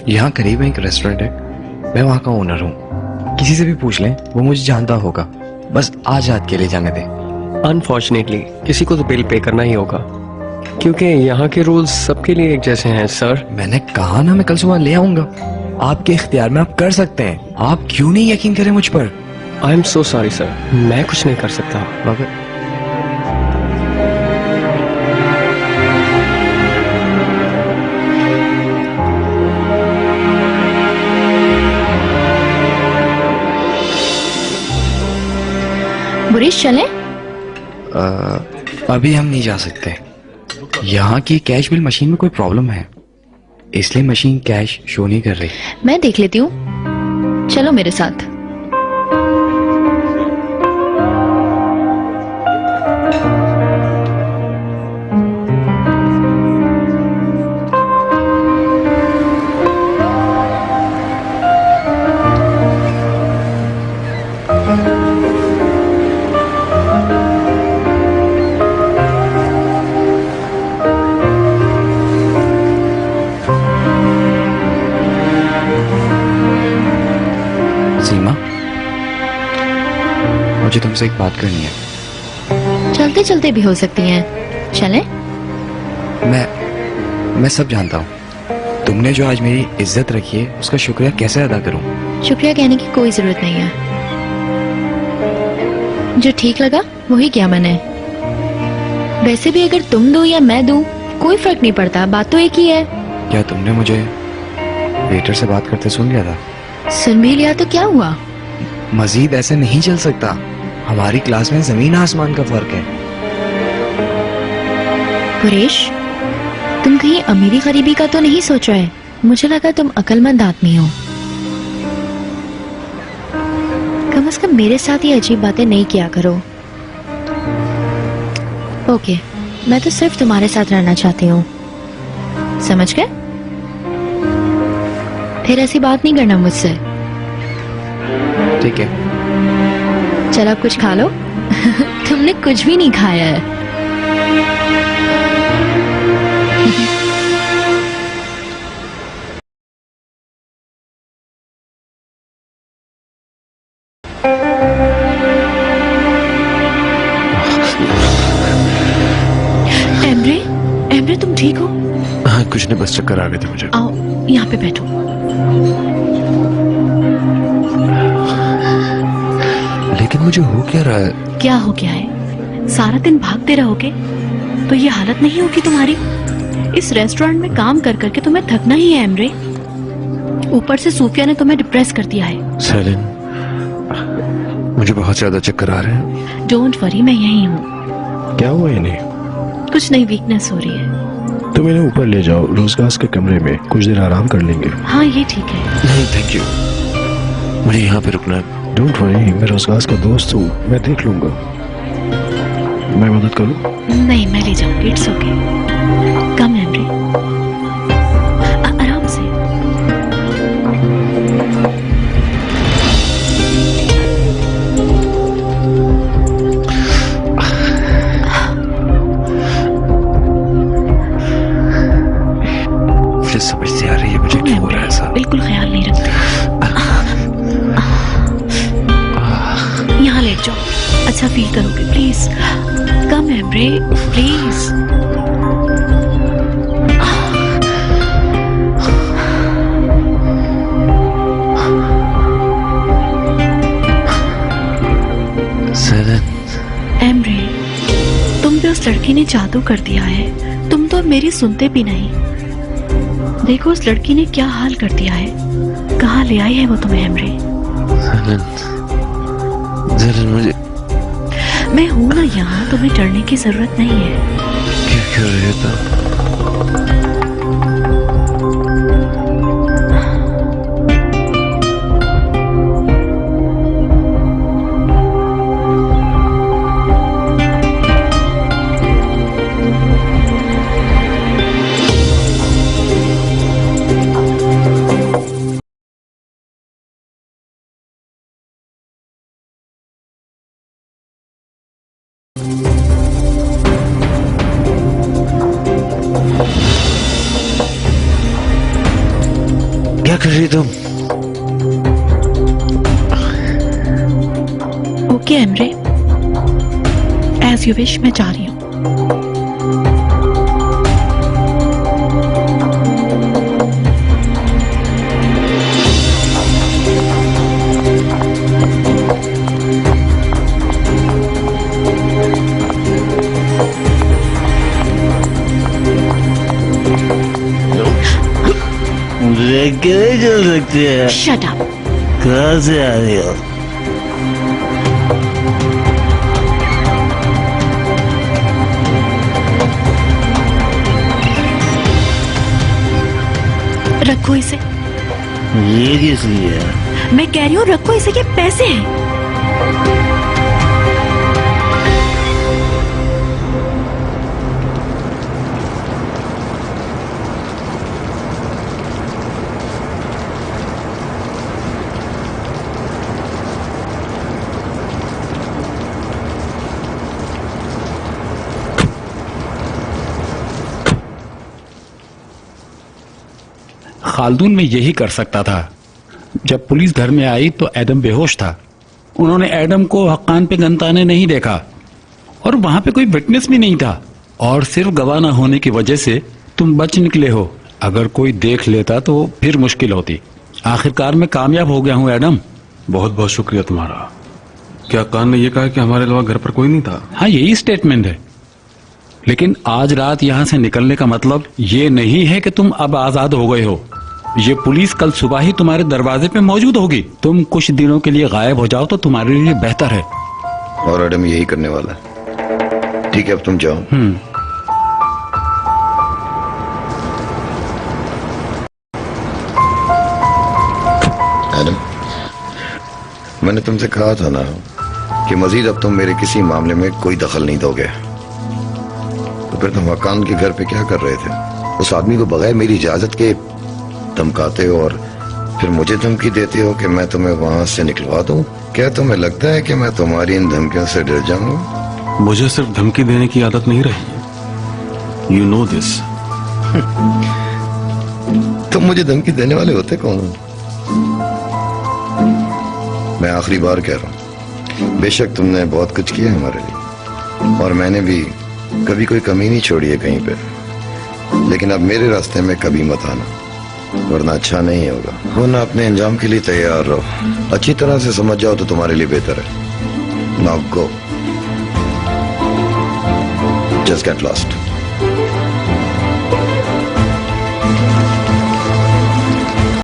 यहाँ करीब में एक रेस्टोरेंट है, मैं वहाँ का ओनर हूँ। किसी से भी पूछ लें, वो मुझे जानता होगा। बस आज रात के लिए जाने दे। अनफॉर्चुनेटली किसी को तो बिल पे करना ही होगा, क्योंकि यहाँ के रूल्स सबके लिए एक जैसे हैं सर। मैंने कहा ना, मैं कल सुबह ले आऊंगा। आपके इख्तियार में, आप कर सकते हैं। आप क्यों नहीं यकीन करें मुझ पर? I am so sorry sir, मैं कुछ नहीं कर सकता। मगर बुरीश चलें? अभी हम नहीं जा सकते। यहाँ की कैश बिल मशीन में कोई प्रॉब्लम है, इसलिए मशीन कैश शो नहीं कर रही। मैं देख लेती हूँ, चलो मेरे साथ। सीमा, मुझे तुमसे एक बात करनी है। चलते चलते भी हो सकती हैं, चलें? मैं सब जानता हूँ। तुमने जो आज मेरी इज्जत रखी है, उसका शुक्रिया कैसे अदा करूँ? शुक्रिया कहने की कोई जरूरत नहीं है। जो ठीक लगा वही किया मैंने। वैसे भी अगर तुम दो या मैं दूं, कोई फर्क नहीं पड़ता, बात तो एक ही है। क्या तुमने मुझे वेटर से बात करते सुन लिया था? सुन भी लिया तो क्या हुआ? मजीद ऐसे नहीं चल सकता। हमारी क्लास में जमीन आसमान का फर्क है। पुरेश, तुम कहीं अमीरी गरीबी का तो नहीं सोच रहे? मुझे लगा तुम अक्लमंद आदमी हो। कम से कम मेरे साथ ये अजीब बातें नहीं किया करो। ओके, मैं तो सिर्फ तुम्हारे साथ रहना चाहती हूँ, समझ गए? फिर ऐसी बात नहीं करना मुझसे। ठीक है। चलो अब कुछ खा लो। तुमने कुछ भी नहीं खाया है। एम्ब्रे, एम्ब्रे तुम ठीक हो? हाँ, कुछ नहीं, बस चक्कर आ गए थे मुझे। आओ यहाँ पे बैठो। लेकिन मुझे हो क्या रहा है? क्या हो गया है? सारा दिन भागते रहोगे तो ये हालत नहीं होगी तुम्हारी। इस रेस्टोरेंट में काम कर करके तुम्हें थकना ही है एम्ब्रे। ऊपर से सूफिया ने तुम्हें डिप्रेस कर दिया है। सेलिन, मुझे बहुत ज्यादा चक्कर आ रहे हैं। डोंट वरी, मैं यही हूँ। क्या हुआ इन्हें? कुछ नहीं, वीकनेस हो रही है। तुम इन्हें ऊपर ले जाओ, रोजगास के कमरे में, कुछ देर आराम कर लेंगे। हाँ ये ठीक है। नहीं थैंक यू, मुझे यहाँ पे रुकना है। डोंट वरी, मैं रोजगास का दोस्त हूँ, मैं देख लूंगा। मैं मदद करूँ? नहीं, मैं ले जाऊंगी, इट्स ओके। कम एम्ब्रे, आराम से। मुझे समझ नहीं आ रही है मुझे क्यों हो रहा है ऐसा। बिल्कुल ख्याल नहीं रखते। यहाँ लेट जाओ, अच्छा फील करोगे। Please come Embry, please. Embry, तुम पे उस लड़की ने जादू कर दिया है। तुम तो मेरी सुनते भी नहीं। देखो उस लड़की ने क्या हाल कर दिया है। कहाँ ले आई है वो तुम्हें एम्ब्रे? मुझे मैं हूं ना यहाँ, तुम्हें डरने की जरूरत नहीं है। क्या कर रहे था? क्या कर रही तुम? Okay Emre, as you wish, मैं जा रही हूँ। देख के नहीं चल सकती है। Shut up. कहाँ से आ रही हो? रखो इसे। ये किस लिए है? मैं कह रही हूँ रखो इसे, ये पैसे हैं। खाल्दून में यही कर सकता था। जब पुलिस घर में आई तो एडम बेहोश था। उन्होंने एडम को हक्कान पे गनताने नहीं देखा और वहां पे कोई विटनेस भी नहीं था, और सिर्फ गवाह न होने की वजह से तुम बच निकले हो। अगर कोई देख लेता तो फिर मुश्किल होती। आखिरकार मैं कामयाब हो गया हूं एडम। बहुत बहुत शुक्रिया तुम्हारा। क्या कान ने यह कहा कि हमारे अलावा घर पर कोई नहीं था? हाँ, यही स्टेटमेंट है। लेकिन आज रात यहां से निकलने का मतलब ये नहीं है कि तुम अब आजाद हो गए हो। ये पुलिस कल सुबह ही तुम्हारे दरवाजे पे मौजूद होगी। तुम कुछ दिनों के लिए गायब हो जाओ तो तुम्हारे लिए बेहतर है। और एडम यही करने वाला है। ठीक है, अब तुम जाओ। एडम, मैंने तुमसे कहा था ना कि मजीद अब तुम मेरे किसी मामले में कोई दखल नहीं दोगे। तो फिर तुम हकान के घर पे क्या कर रहे थे? उस आदमी को बगैर मेरी इजाजत के धमकाते हो और फिर मुझे धमकी देते हो कि मैं तुम्हें वहां से निकलवा दूं। क्या तुम्हें लगता है कि मैं तुम्हारी इन धमकियों से डर जाऊंगा? मुझे सिर्फ धमकी देने की आदत नहीं रही। You know this. तुम मुझे धमकी देने वाले होते कौन हो? मैं आखिरी बार कह रहा हूं, बेशक तुमने बहुत कुछ किया है हमारे लिए और मैंने भी कभी कोई कमी नहीं छोड़ी है कहीं पे, लेकिन अब मेरे रास्ते में कभी मत आना, वरना अच्छा नहीं होगा। वरना अपने अंजाम के लिए तैयार रहो। अच्छी तरह से समझ जाओ तो तुम्हारे लिए बेहतर है। Now go, just get lost.